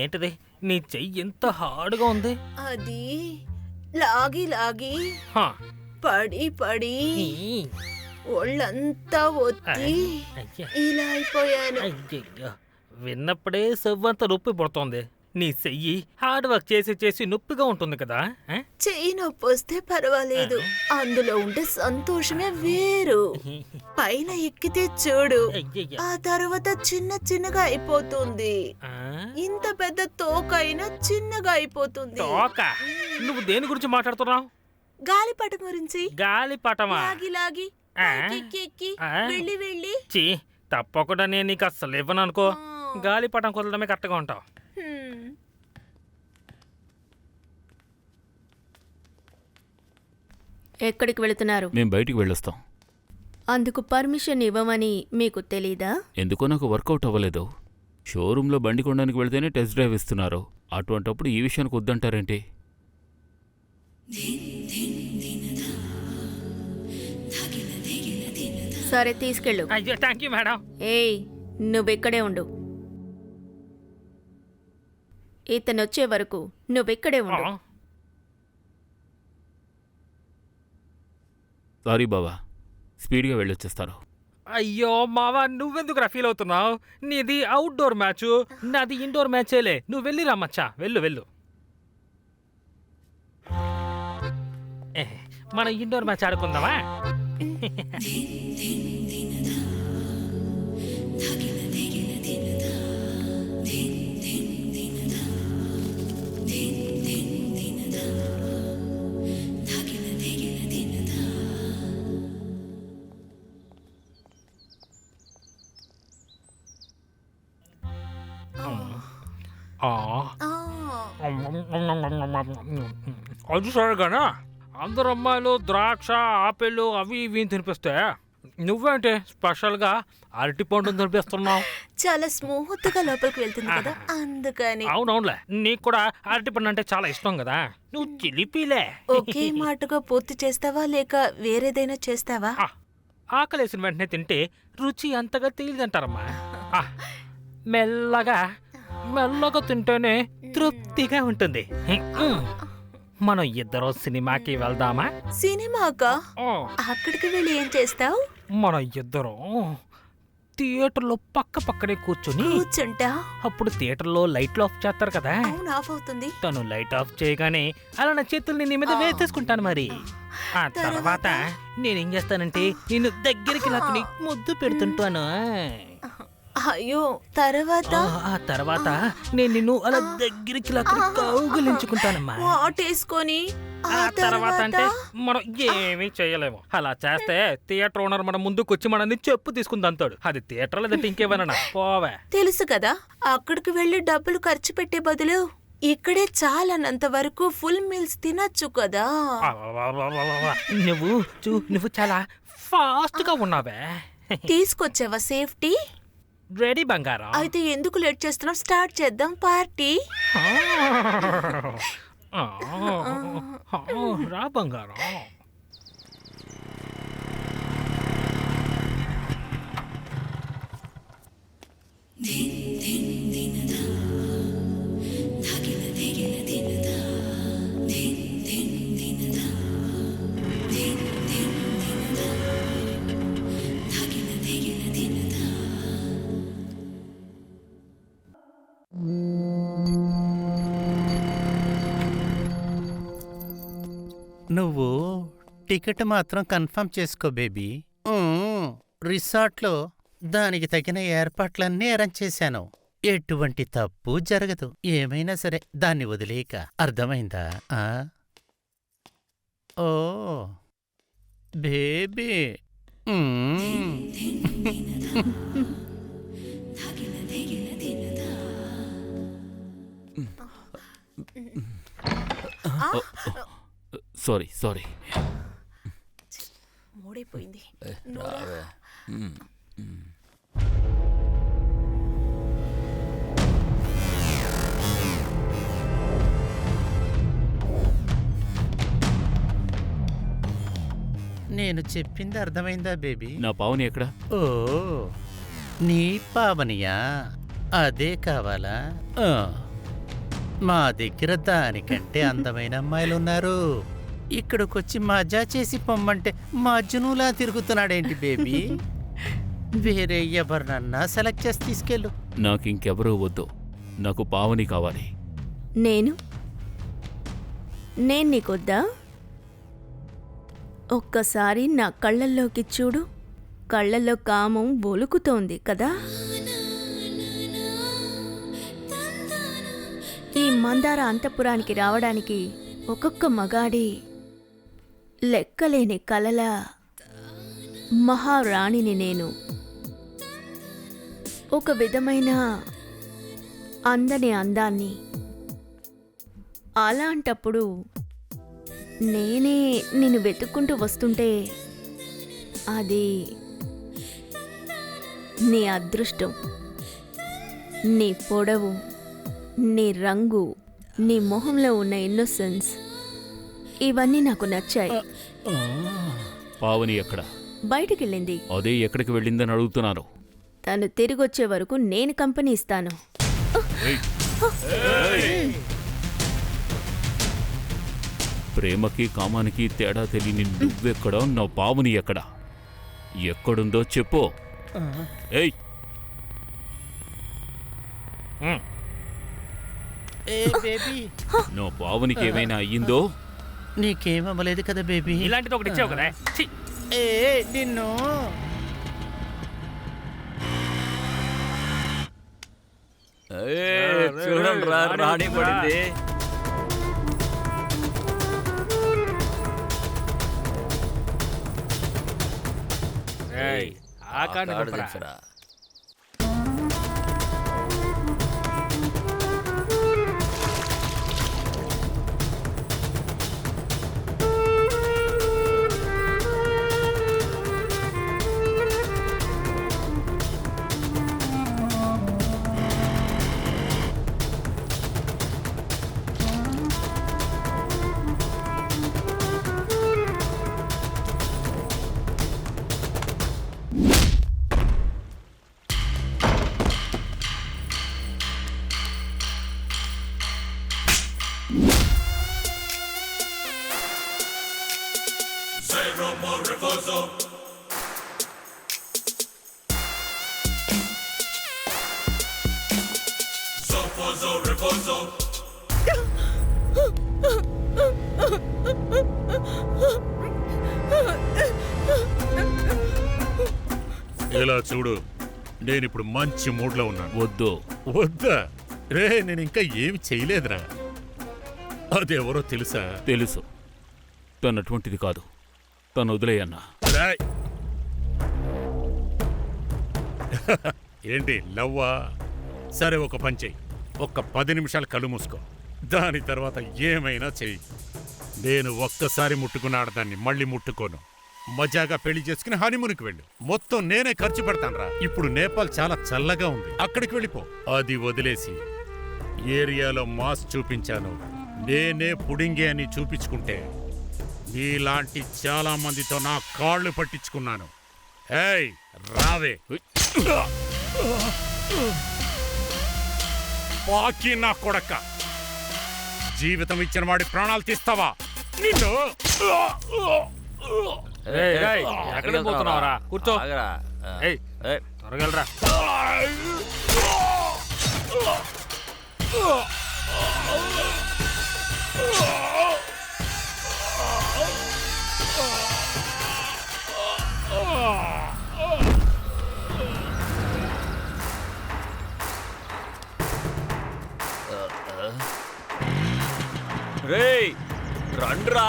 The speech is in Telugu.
ఏంటిది నీ చెయ్యి ఎంత హార్డ్గా ఉంది? అది లాగి లాగి హా. పడి పడి ఈ. ఒళ్ళంతా ఒత్తి అయ్యా. ఇలా అయిపోయాను. అయ్యయ్యో, విన్నప్పుడే సవ్వంత నొప్పి పుడుతోంది. నీ చెయ్యి హార్డ్ వర్క్ చేసి చేసి నొప్పిగా ఉంటుంది కదా. ఆ? చెయ్యి నొప్పి వస్తే పర్వాలేదు, అందులో ఉంటే సంతోషమే వేరు. పైన ఎక్కితే చూడు, అయ్యయ్యో. ఆ తర్వాత చిన్న చిన్నగా అయిపోతుంది. ఆ? ఇంత పెద్ద తోకైనా చిన్నగా అయిపోతుంది. తోక? నువ్వు దేని గురించి మాట్లాడుతున్నావు? గాలిపటం గురించి. గాలిపటమా? లాగి లాగి ఆ? ఎక్కి ఎక్కి ఆ? వెళ్ళి వెళ్ళి. చీ, తప్పకుండా నేను నీకు అస్సలు ఇవ్వను అనుకో. గాలిపటం కుదరడమే కరెక్ట్గా ఉంటావు. హ్మ్. ఎక్కడికి వెళుతున్నారు? మేం బయటికి వెళ్ళొస్తాం. అందుకు పర్మిషన్ ఇవ్వమని మీకు తెలీదా? ఎందుకో నాకు వర్కౌట్ అవ్వలేదు. షోరూంలో బండి కొనడానికి వెళ్తేనే టెస్ట్ డ్రైవ్ ఇస్తున్నారు. అటువంటప్పుడు ఈ విషయానికి వద్దంటారేంటి? సరే తీసుకెళ్ళు. అయ్యో, థ్యాంక్ యూ మేడం. ఏయ్, నువ్వెక్కడే ఉండు. ఇతనొచ్చే వరకు నువ్వెక్కడే ఉండు. సారీ బావా, స్పీడ్గా వెళ్ళొచ్చేస్తారు. అయ్యో మావా, నువ్వెందుకు ఫీల్ అవుతున్నావు? నీది అవుట్డోర్ మ్యాచ్, నాది ఇండోర్ మ్యాచేలే. నువ్వు వెళ్ళి రమ్మచ్చా, వెళ్ళు వెళ్ళు. మనం ఇండోర్ మ్యాచ్ ఆడుకుందామా? అది సరిగానా? అందరు అమ్మాయిలు ద్రాక్ష, ఆపిల్ అవి ఇవి తినిపిస్తే నువ్వేంటి స్పెషల్గా అరటి పండు తినిపిస్తున్నావు? చాలా స్మూత్ గా లోపలికి వెళ్తుంది కదా, అందుకని. అవునవునులే, నీకు కూడా అరటి పండు అంటే చాలా ఇష్టం కదా. నువ్వు చిలిపిలే. ఒకే మాటగా పూర్తి చేస్తావా లేక వేరేదైనా చేస్తావా? ఆకలేసిన వెంటనే తింటే రుచి అంతగా తెలియదంటారమ్మా. మెల్లగా మెల్లగా తింటేనే తృప్తిగా ఉంటుంది. మనం ఇద్దరం సినిమాకి వెళ్దామా? సినిమాకా? ఆ, అక్కడికి వెళ్ళి ఏం చేస్తావు? మనం ఇద్దరం థియేటర్లో పక్క పక్కనే కూర్చుని, కూర్చుంటా. అప్పుడు థియేటర్లో లైట్లు ఆఫ్ చేస్తారు కదా. అవును, ఆఫ్ అవుతుంది. తను లైట్ ఆఫ్ చేయగానే అలా నా చేతుల్ని నీ మీద వేసేసుకుంటాను. మరి ఆ తర్వాత నేనేం చేస్తానంటే నిన్ను దగ్గరికి లాక్కుని ముద్దు పెడుతుంటాను. అయ్యో, తర్వాత? ఆ తర్వాత నేను నిన్ను అలా దగ్గరికి లాక్కుని కౌగిలించుకుంటానమ్మా. వాటేసుకొని ఆ తర్వాత అంటే మనం ఏమీ చేయలేము. అలా చేస్తే థియేటర్ ఓనర్ మన ముందుకు వచ్చి మనల్ని చెప్పు తీసుకుని అంతాడు. అది థియేటర్ లేదంటే ఇంకేమైనా పోవే. తెలుసు కదా, అక్కడికి వెళ్ళి డబ్బులు ఖర్చు పెట్టే బదులు ఇక్కడే చాలన్నంత వరకు ఫుల్ మీల్స్ తినొచ్చు కదా. నువ్వు చాలా ఫాస్ట్ గా ఉన్నావే. తీసుకొచ్చావా సేఫ్టీ? రెడీ బంగారం. అయితే ఎందుకు లేట్ చేస్తున్నావు? స్టార్ట్ చేద్దాం పార్టీ. రా బంగారం. నువ్వు టికెట్ మాత్రం కన్ఫర్మ్ చేసుకో బేబీ. రిసార్ట్లో దానికి తగిన ఏర్పాట్లన్నీ అరేంజ్ చేశాను. ఎటువంటి తప్పు జరగదు. ఏమైనా సరే దాన్ని వదిలేక, అర్థమైందా? Oh baby. Sorry sorry. మూడైపోయింది. నేను చెప్పింది అర్థమైందా బేబీ? నా పావుని ఎక్కడ? ఓ నీ పావనియా? అదే కావాలా? ఆ, మా దగ్గర దానికంటే అందమైన అమ్మాయిలున్నారు. ఇక్కడికొచ్చి మజా చేసి పొమ్మంటే మజ్నులా తిరుగుతున్నాడేంటి బేబీ? వేరే ఎవరినన్నా సెలెక్ట్ చేసి తీసుకెళ్ళు. నాకింకెవరూ వద్దు. నాకు పావని కావాలి. నేను నీకొద్దా? ఒక్కసారి నా కళ్ళల్లోకి చూడు. కళ్ళల్లో కామం ఒలుకుతోంది కదా? ఈ మందార అంతఃపురానికి రావడానికి ఒక్కొక్క మగాడి లెక్కలేని కలల మహారాణిని నేను. ఒక విధమైన అందని అందాన్ని. అలాంటప్పుడు నేనే నిన్ను వెతుక్కుంటూ వస్తుంటే అది నీ అదృష్టం. నీ పొడవు, నీ రంగు, నీ మొహంలో ఉన్న ఇన్నోసెన్స్ ఇవన్నీ నాకు నచ్చాయి. పావని ఎక్కడ? బయటికెళ్ళింది. అదే ఎక్కడికి వెళ్ళిందని అడుగుతున్నాను. తను తిరిగొచ్చే వరకు నేను కంపెనీ ఇస్తాను. ప్రేమకి కామానికి తేడా తెలియని నువ్వెక్కడా, నా పావని ఎక్కడా? ఎక్కడుందో చెప్పు. ఏయ్, ఏ బేబీ, నా పావనికి ఏమైనా అయ్యిందో? నీకేమవ్వలేదు కదా బేబీ? ఇలాంటిది ఒకటి ఇచ్చావు కదా. ఛీ! ఏ నిన్ను చూడండి రా, రాణి పడింది. ఏయ్, ఆ కార్డు కార్డు చెప్పరా. తెచ్చురా. ఇలా చూడు, నేనిప్పుడు మంచి మూడ్లో ఉన్నాను. వద్దు. వద్దా? రే, నేను ఇంకా ఏమి చేయలేదురా. అదెవరో తెలుసా? తెలుసు. తను అటువంటిది కాదు. తను వదిలేయన్నా. రాయ్. ఏంటి లవ్వా? సరే, ఒక పని చెయ్యి. ఒక్క 10 నిమిషాలు కళ్ళు మూసుకో. దాని తర్వాత ఏమైనా చెయ్యి. నేను ఒక్కసారి ముట్టుకున్న ఆడదాన్ని మళ్ళీ ముట్టుకోను. మజాగా పెళ్లి చేసుకుని హనీమూన్కి వెళ్ళు. మొత్తం నేనే ఖర్చు పెడతానురా. ఇప్పుడు నేపాల్ చాలా చల్లగా ఉంది, అక్కడికి వెళ్ళిపో. అది వదిలేసి ఏరియాలో మాస్ చూపించాను, నేనే పుడింగే అని చూపించుకుంటే నీలాంటి చాలా మందితో నా కాళ్ళు పట్టించుకున్నాను. ఏయ్ రావే. పాకి నా కొడక, జీవితం ఇచ్చిన వాడి ప్రాణాలు తీస్తావా? నిన్ను ఏయ్, ఏయ్, ఎక్కడికి పోతున్నావురా? కూర్చో. ఆగరా. ఏయ్, ఏయ్, త్వరగా రా. రేయ్ రండ్రా.